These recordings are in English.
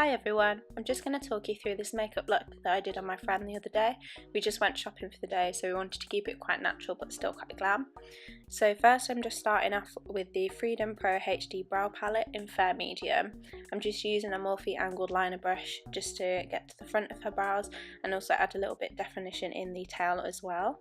Hi everyone, I'm just going to talk you through this makeup look that I did on my friend the other day. We just went shopping for the day, so we wanted to keep it quite natural but still quite glam. So first I'm just starting off with the Freedom Pro HD Brow Palette in Fair Medium. I'm just using a Morphe angled liner brush just to get to the front of her brows and also add a little bit definition in the tail as well.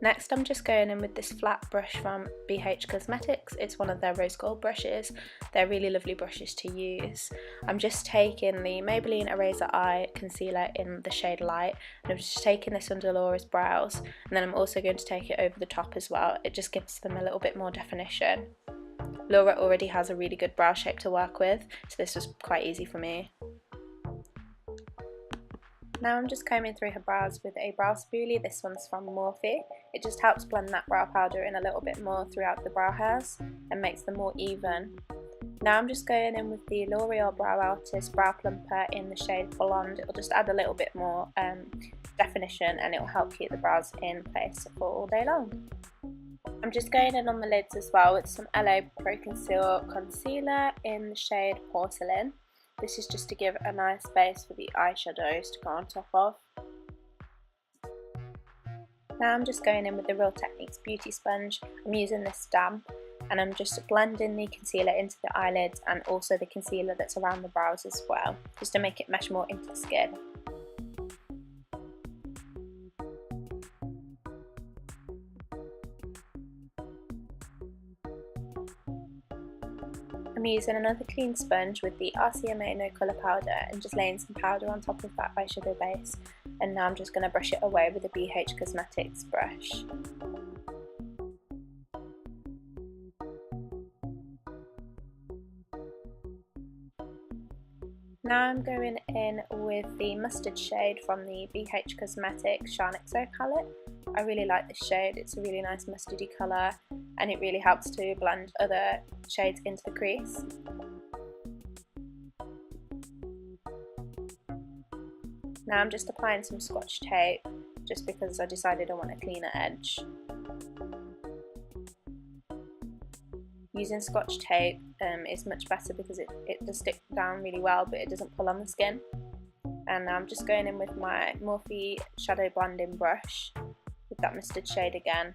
Next I'm just going in with this flat brush from BH Cosmetics. It's one of their rose gold brushes. They're really lovely brushes to use. I'm just taking the Maybelline Eraser Eye Concealer in the shade Light, and I'm just taking this under Laura's brows, and then I'm also going to take it over the top as well. It just gives them a little bit more definition. Laura already has a really good brow shape to work with, so this was quite easy for me. Now I'm just combing through her brows with a brow spoolie. This one's from Morphe. It just helps blend that brow powder in a little bit more throughout the brow hairs and makes them more even. Now I'm just going in with the L'Oreal Brow Artist Brow Plumper in the shade Blonde. It'll just add a little bit more definition, and it'll help keep the brows in place for all day long. I'm just going in on the lids as well with some Girl Pro Conceal concealer in the shade Porcelain. This is just to give a nice base for the eyeshadows to go on top of. Now I'm just going in with the Real Techniques Beauty Sponge. I'm using this damp, and I'm just blending the concealer into the eyelids and also the concealer that's around the brows as well, just to make it mesh more into the skin. I'm using another clean sponge with the RCMA No Colour powder and just laying some powder on top of that eyeshadow base, and now I'm just going to brush it away with a BH Cosmetics brush. Now I'm going in with the mustard shade from the BH Cosmetics Shine XO palette. I really like this shade. It's a really nice mustardy colour, and it really helps to blend other shades into the crease. Now I'm just applying some Scotch tape, just because I decided I want a cleaner edge. Using Scotch tape is much better because it does stick down really well, but it doesn't pull on the skin. And now I'm just going in with my Morphe shadow blending brush with that mustard shade again.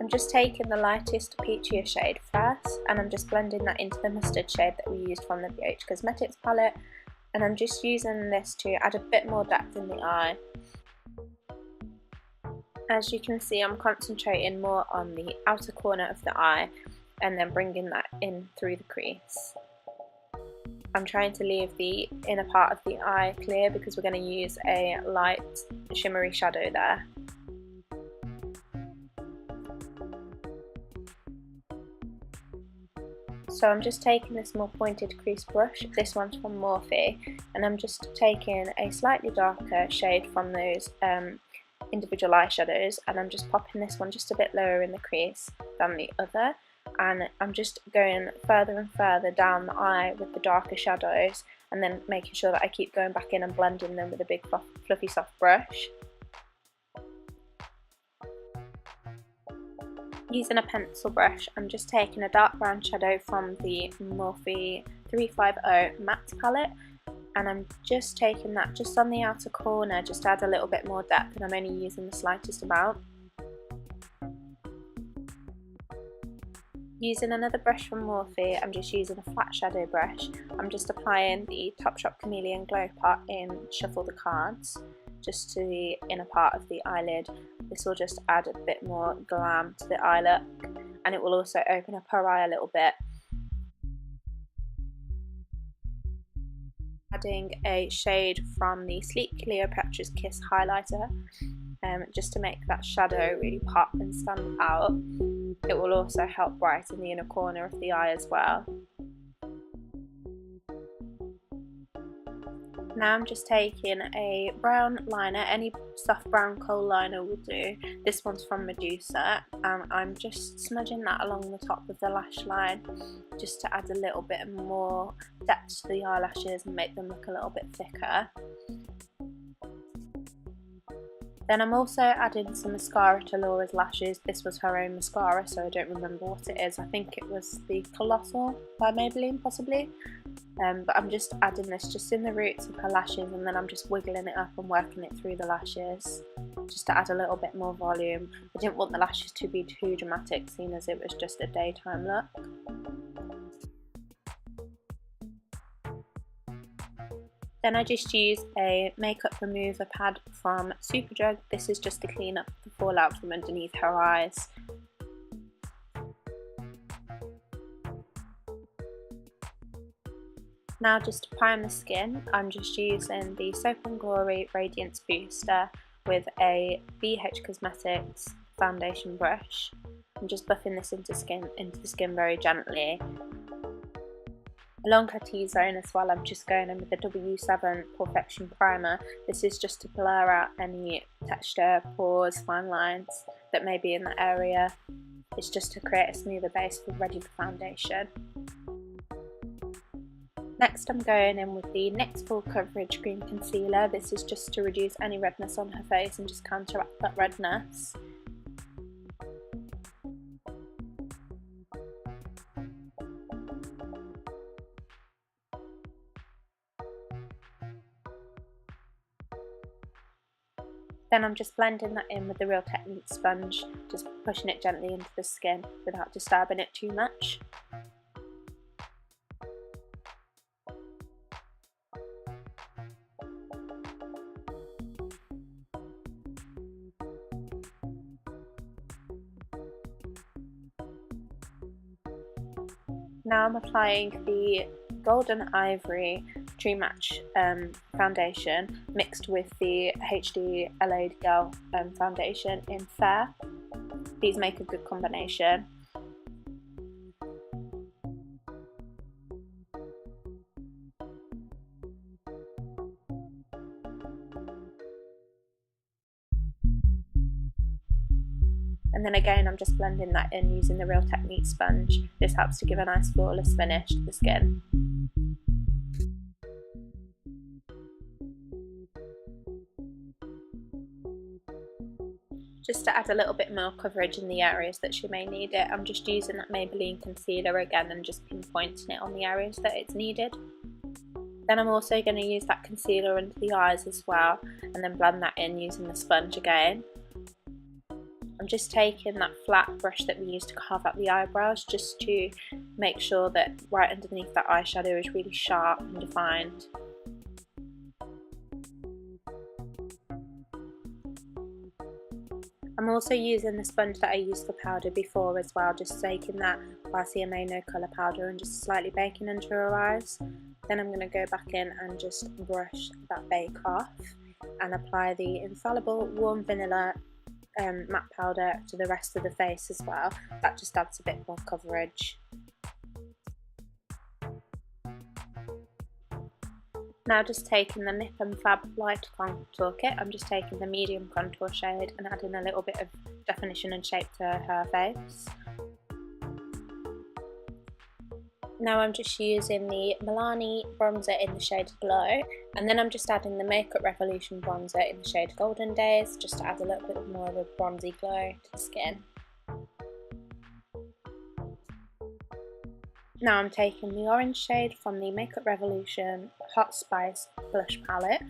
I'm just taking the lightest peachier shade first, and I'm just blending that into the mustard shade that we used from the BH Cosmetics palette, and I'm just using this to add a bit more depth in the eye. As you can see, I'm concentrating more on the outer corner of the eye and then bringing that in through the crease. I'm trying to leave the inner part of the eye clear because we're going to use a light shimmery shadow there. So I'm just taking this more pointed crease brush, this one's from Morphe, and I'm just taking a slightly darker shade from those individual eyeshadows, and I'm just popping this one just a bit lower in the crease than the other, and I'm just going further and further down the eye with the darker shadows, and then making sure that I keep going back in and blending them with a big fluffy soft brush. Using a pencil brush, I'm just taking a dark brown shadow from the Morphe 350 matte palette, and I'm just taking that just on the outer corner, just to add a little bit more depth, and I'm only using the slightest amount. Using another brush from Morphe, I'm just using a flat shadow brush. I'm just applying the Topshop Chameleon Glow part in Shuffle the Cards, just to the inner part of the eyelid. This will just add a bit more glam to the eye look, and it will also open up her eye a little bit. Adding a shade from the Sleek Cleopatra's Kiss highlighter, just to make that shadow really pop and stand out. It will also help brighten the inner corner of the eye as well. Now I'm just taking a brown liner, any soft brown kohl liner will do. This one's from Medusa, and I'm just smudging that along the top of the lash line just to add a little bit more depth to the eyelashes and make them look a little bit thicker. Then I'm also adding some mascara to Laura's lashes. This was her own mascara, so I don't remember what it is. I think it was the Colossal by Maybelline, possibly. But I'm just adding this just in the roots of her lashes, and then I'm just wiggling it up and working it through the lashes just to add a little bit more volume. I didn't want the lashes to be too dramatic, seeing as it was just a daytime look. Then I just use a makeup remover pad from Superdrug. This is just to clean up the fallout from underneath her eyes. Now just to prime the skin, I'm just using the Soap & Glory Radiance Booster with a BH Cosmetics foundation brush. I'm just buffing this into the skin very gently. Along her T-zone as well, I'm just going in with the W7 Porefection Primer. This is just to blur out any texture, pores, fine lines that may be in that area. It's just to create a smoother base ready for foundation. Next I'm going in with the NYX Full Coverage Cream Concealer. This is just to reduce any redness on her face and just counteract that redness. Then I'm just blending that in with the Real Techniques sponge, just pushing it gently into the skin without disturbing it too much. Now I'm applying the Golden Ivory True Match foundation mixed with the HD LA Girl foundation in Fair. These make a good combination. And then again I'm just blending that in using the Real Techniques sponge. This helps to give a nice flawless finish to the skin. Just to add a little bit more coverage in the areas that she may need it, I'm just using that Maybelline concealer again and just pinpointing it on the areas that it's needed. Then I'm also going to use that concealer under the eyes as well, and then blend that in using the sponge again. I'm just taking that flat brush that we used to carve out the eyebrows just to make sure that right underneath that eyeshadow is really sharp and defined. I'm also using the sponge that I used for powder before as well, just taking that RCMA no colour powder and just slightly baking under her eyes. Then I'm going to go back in and just brush that bake off and apply the Infallible Warm Vanilla matte powder to the rest of the face as well. That just adds a bit more coverage. Now just taking the Nip and Fab Light Contour Kit, I'm just taking the medium contour shade and adding a little bit of definition and shape to her face. Now I'm just using the Milani bronzer in the shade Glow, and then I'm just adding the Makeup Revolution bronzer in the shade Golden Days, just to add a little bit more of a bronzy glow to the skin. Now I'm taking the orange shade from the Makeup Revolution Hot Spice blush palette,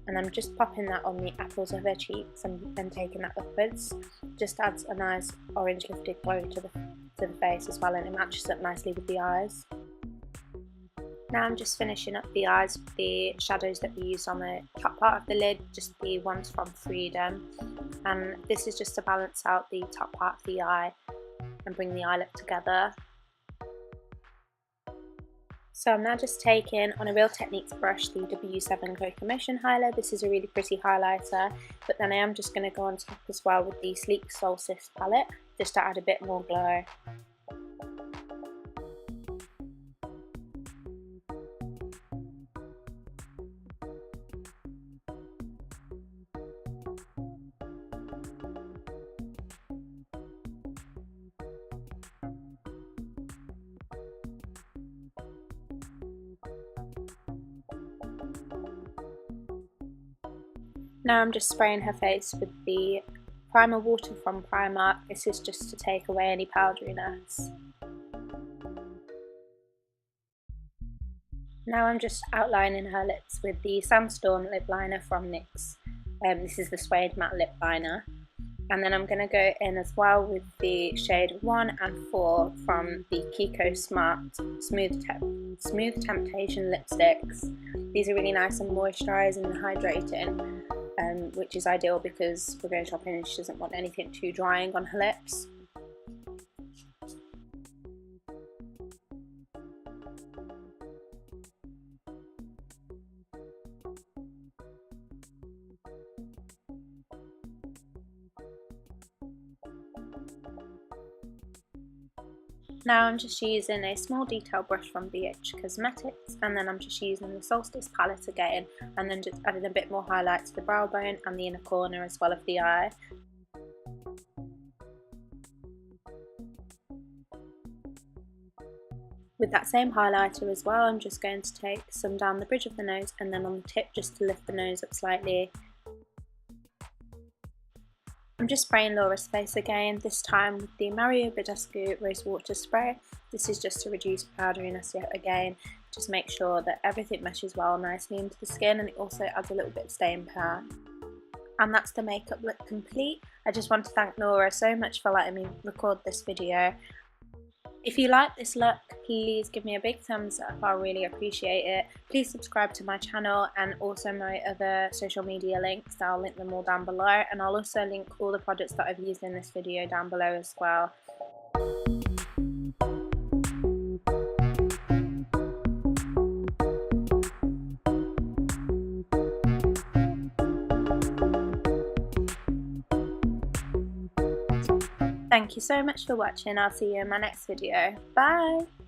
and I'm just popping that on the apples of her cheeks and then taking that upwards. Just adds a nice orange lifted glow to the face as well, and it matches up nicely with the eyes. Now I'm just finishing up the eyes with the shadows that we used on the top part of the lid, just the ones from Freedom, and this is just to balance out the top part of the eye and bring the eye look together. So I'm now just taking, on a Real Techniques brush, the W7 Cocoa Motion Highlighter. This is a really pretty highlighter, but then I am just going to go on top as well with the Sleek Solstice palette, just to add a bit more glow. Now I'm just spraying her face with the primer water from Primark. This is just to take away any powderiness. Now I'm just outlining her lips with the Sandstorm lip liner from NYX. This is the Suede Matte Lip Liner. And then I'm going to go in as well with the shade 1 and 4 from the Kiko Smart Smooth Temptation lipsticks. These are really nice and moisturising and hydrating, which is ideal because we're going shopping and she doesn't want anything too drying on her lips. Now I'm just using a small detail brush from BH Cosmetics, and then I'm just using the Solstice palette again, and then just adding a bit more highlight to the brow bone and the inner corner as well of the eye. With that same highlighter as well, I'm just going to take some down the bridge of the nose and then on the tip just to lift the nose up slightly. I'm just spraying Laura's face again, this time with the Mario Badescu Rose Water Spray. This is just to reduce powderiness yet again, just make sure that everything meshes well nicely into the skin, and it also adds a little bit of staying power. And that's the makeup look complete. I just want to thank Laura so much for letting me record this video. If you like this look, please give me a big thumbs up, I really appreciate it. Please subscribe to my channel and also my other social media links, I'll link them all down below, and I'll also link all the products that I've used in this video down below as well. Thank you so much for watching, I'll see you in my next video. Bye!